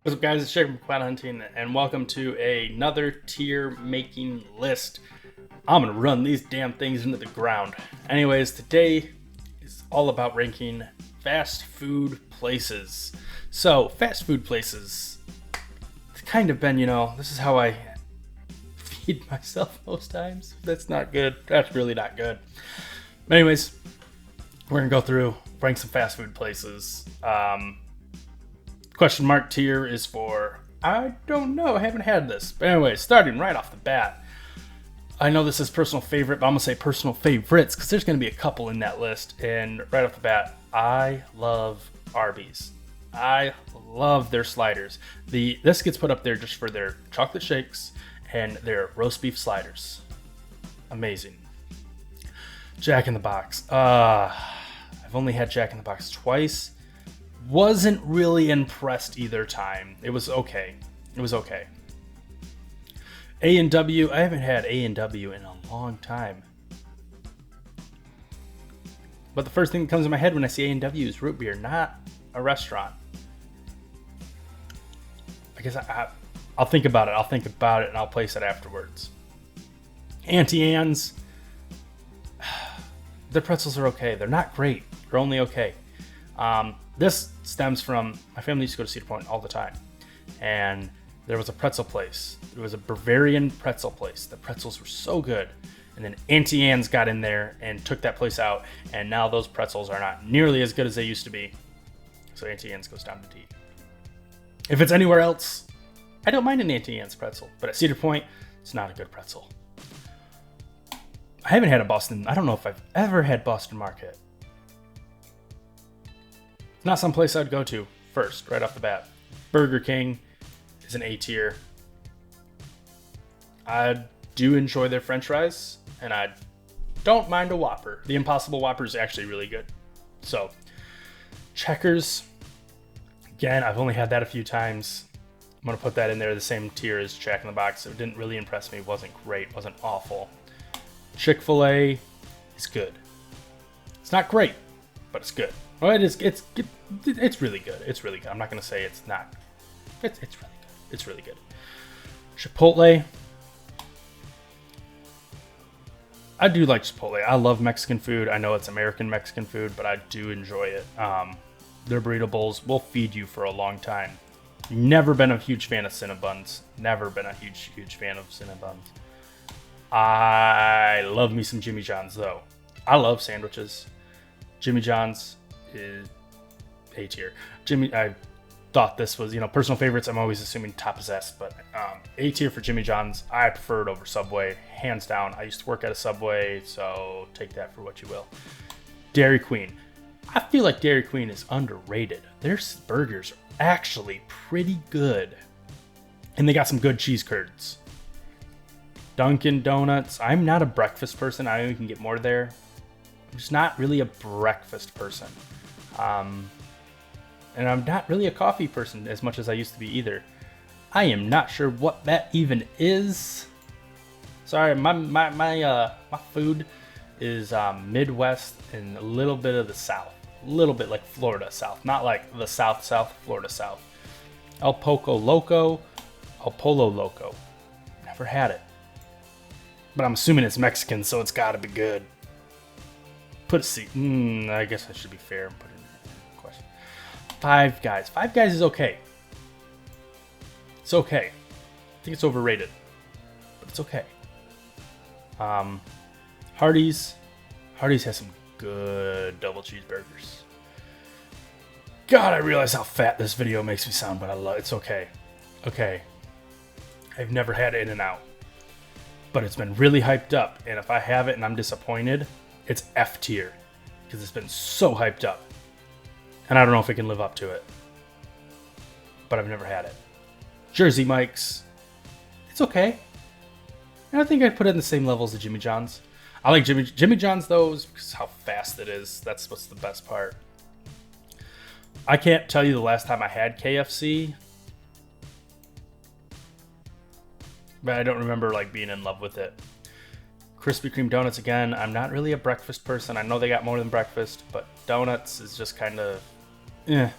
What's up, guys? It's Jake from QuadHunting, and welcome to another tier making list. I'm gonna run these damn things into the ground. Anyways, today is all about ranking fast food places. So, fast food places, it's kind of been, this is how I feed myself most times. That's not good. That's really not good. But anyways, we're gonna go through, rank some fast food places. Question mark tier is for, I don't know, I haven't had this. But anyway, starting right off the bat. I know this is personal favorite, but I'm going to say personal favorites because there's going to be a couple in that list. And right off the bat, I love Arby's. I love their sliders. This gets put up there just for their chocolate shakes and their roast beef sliders. Amazing. Jack in the Box. I've only had Jack in the Box twice. Wasn't really impressed either time. It was okay. A&W. I haven't had A&W in a long time. But the first thing that comes to my head when I see A&W is root beer, not a restaurant. I guess I'll think about it. And I'll place it afterwards. Auntie Anne's. Their pretzels are okay. They're not great. They're only okay. This stems from my family used to go to Cedar Point all the time, and there was a pretzel place. It was a Bavarian pretzel place. The pretzels were so good, and then Auntie Anne's got in there and took that place out, and now those pretzels are not nearly as good as they used to be. So Auntie Anne's goes down to D. If it's anywhere else, I don't mind an Auntie Anne's pretzel, but at Cedar Point, it's not a good pretzel. I haven't had a Boston. I don't know if I've ever had Boston Market. Not some place I'd go to first, right off the bat. Burger King is an A tier. I do enjoy their french fries, and I don't mind a Whopper. The Impossible Whopper is actually really good. So, Checkers, again, I've only had that a few times. I'm going to put that in there, the same tier as Jack in the Box. It didn't really impress me. It wasn't great. Wasn't awful. Chick-fil-A is good. It's not great, but it's good. Well, it's really good. It's really good. I'm not going to say it's not. It's really good. It's really good. Chipotle. I do like Chipotle. I love Mexican food. I know it's American Mexican food, but I do enjoy it. Their burrito bowls will feed you for a long time. Never been a huge fan of Cinnabons. Never been a huge fan of Cinnabons. I love me some Jimmy John's, though. I love sandwiches. Jimmy John's is A tier. I thought this was, personal favorites. I'm always assuming top is S, but A tier for Jimmy John's. I prefer it over Subway, hands down. I used to work at a Subway, so take that for what you will. Dairy Queen. I feel like Dairy Queen is underrated. Their burgers are actually pretty good, and they got some good cheese curds. Dunkin' Donuts. I'm not a breakfast person. I know you can get more there. I'm just not really a breakfast person. And I'm not really a coffee person as much as I used to be either. I am not sure what that even is. Sorry, my food is Midwest and a little bit of the South. A little bit like Florida South. Not like the South, Florida South. El Polo Loco. Never had it. But I'm assuming it's Mexican, so it's gotta be good. Put a C. I guess I should be fair and put it in the question. Five Guys. Five Guys is okay. It's okay. I think it's overrated, but it's okay. Hardee's. Hardee's has some good double cheeseburgers. God, I realize how fat this video makes me sound, but I love it. It's okay. Okay. I've never had In-N-Out, but it's been really hyped up, and if I have it and I'm disappointed, it's F tier because it's been so hyped up, and I don't know if it can live up to it, but I've never had it. Jersey Mike's, it's okay. And I think I'd put it in the same level as the Jimmy John's. I like Jimmy John's though because how fast it is. That's what's the best part. I can't tell you the last time I had KFC, but I don't remember being in love with it. Krispy Kreme donuts, again, I'm not really a breakfast person. I know they got more than breakfast, but donuts is just kind of, eh.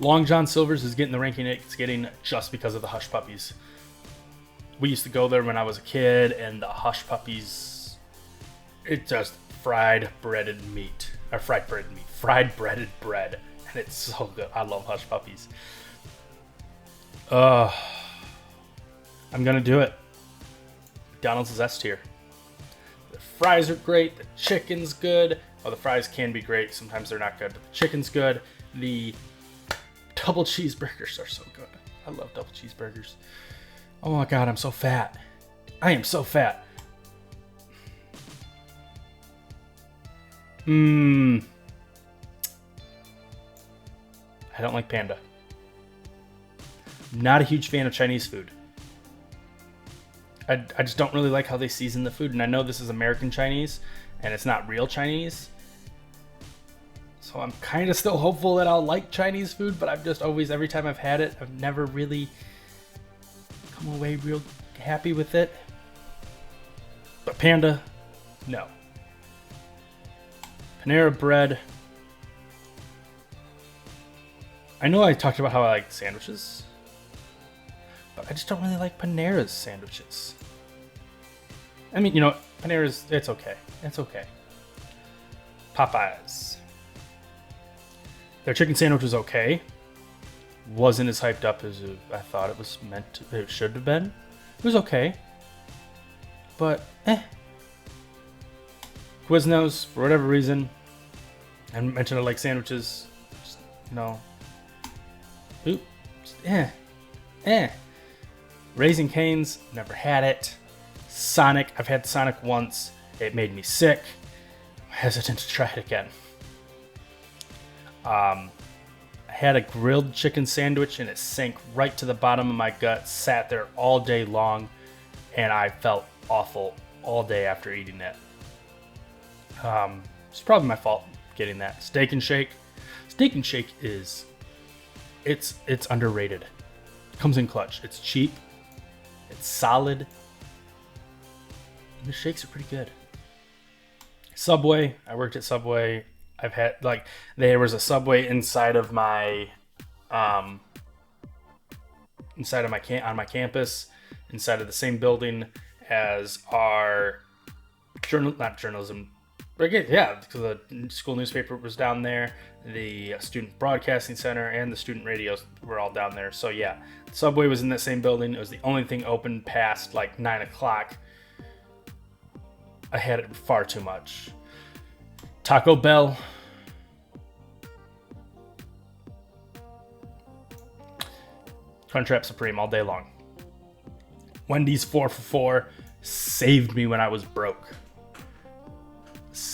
Long John Silver's is getting the ranking it's getting just because of the Hush Puppies. We used to go there when I was a kid, and the Hush Puppies, it's just fried breaded meat. Or fried breaded bread. And it's so good. I love Hush Puppies. I'm gonna do it. McDonald's is S tier. The fries are great. The chicken's good. Oh, the fries can be great. Sometimes they're not good, but the chicken's good. The double cheeseburgers are so good. I love double cheeseburgers. Oh my god, I'm so fat. I am so fat. I don't like Panda. Not a huge fan of Chinese food. I just don't really like how they season the food. And I know this is American Chinese, and it's not real Chinese. So I'm kind of still hopeful that I'll like Chinese food, but I've just always, every time I've had it, I've never really come away real happy with it. But Panda, no. Panera Bread. I know I talked about how I like sandwiches, but I just don't really like Panera's sandwiches. I mean, you know, Panera's, it's okay. It's okay. Popeyes. Their chicken sandwich was okay. Wasn't as hyped up as I thought it was meant to, it should have been. It was okay. But, Quiznos, for whatever reason, I mentioned I like sandwiches. Just, you know. Oop. Just, Raising Cane's, never had it. Sonic, I've had Sonic once. It made me sick. I'm hesitant to try it again. I had a grilled chicken sandwich and it sank right to the bottom of my gut. Sat there all day long, and I felt awful all day after eating it. It's probably my fault getting that. Steak and Shake. Steak and Shake is, it's underrated. Comes in clutch. It's cheap. It's solid. And the shakes are pretty good. Subway. I worked at Subway. I've had, like, there was a Subway inside of my on my campus, inside of the same building as our not journalism, but again, yeah, because the school newspaper was down there, the student broadcasting center and the student radios were all down there. So yeah, Subway was in that same building. It was the only thing open past like 9 o'clock. I had it far too much. Taco Bell. Crunchwrap Supreme all day long. Wendy's 4 for 4 saved me when I was broke.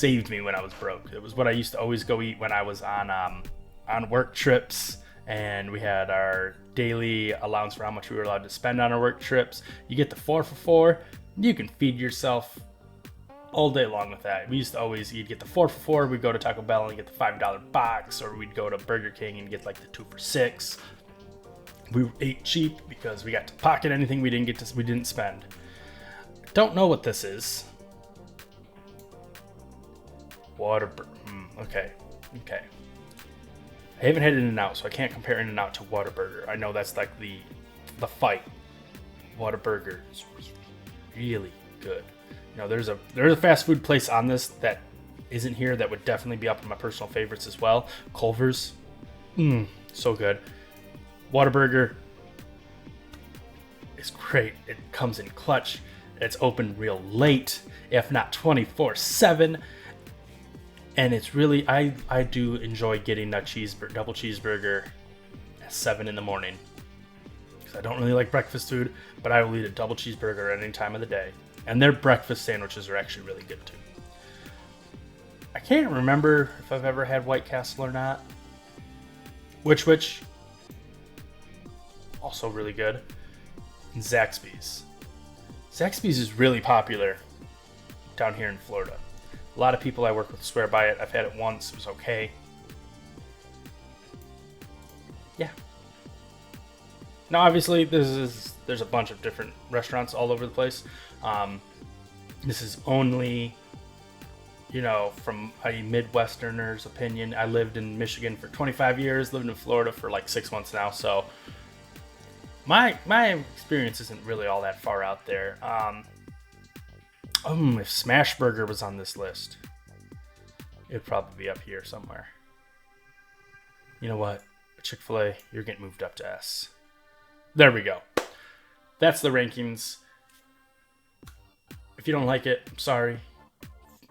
It was what I used to always go eat when I was on work trips, and we had our daily allowance for how much we were allowed to spend on our work trips. You get the 4 for 4, you can feed yourself all day long with that. We used to always, you'd get the 4 for 4, we'd go to Taco Bell and get the $5 box, or we'd go to Burger King and get like the 2 for 6. We ate cheap because we got to pocket anything we didn't spend. Don't know what this is. Whataburger. Okay. I haven't had In-N-Out, so I can't compare In-N-Out to Whataburger. I know that's like the fight. Whataburger is really good. You know, there's a fast food place on this that isn't here that would definitely be up in my personal favorites as well. Culver's. So good. Whataburger is great. It comes in clutch. It's open real late, if not 24/7. And it's really, I do enjoy getting a double cheeseburger at 7 in the morning. Because I don't really like breakfast food, but I will eat a double cheeseburger at any time of the day. And their breakfast sandwiches are actually really good too. I can't remember if I've ever had White Castle or not. Which, also really good. And Zaxby's. Zaxby's is really popular down here in Florida. A lot of people I work with swear by it. I've had it once. It was okay. Yeah. Now, obviously, there's a bunch of different restaurants all over the place. This is only, you know, from a Midwesterner's opinion. I lived in Michigan for 25 years, lived in Florida for like 6 months now, so my experience isn't really all that far out there. If Smashburger was on this list, it'd probably be up here somewhere. You know what? Chick-fil-A, you're getting moved up to S. There we go. That's the rankings. If you don't like it, I'm sorry.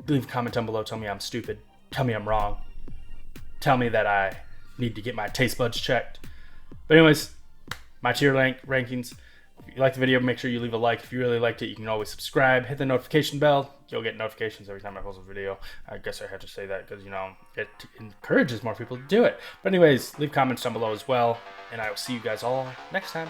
Leave a comment down below. Tell me I'm stupid. Tell me I'm wrong. Tell me that I need to get my taste buds checked. But anyways, my tier rankings. If you like the video, make sure you leave a like. If you really liked it, you can always subscribe. Hit the notification bell. You'll get notifications every time I post a video. I guess I have to say that because, you know, it encourages more people to do it. But anyways, leave comments down below as well. And I will see you guys all next time.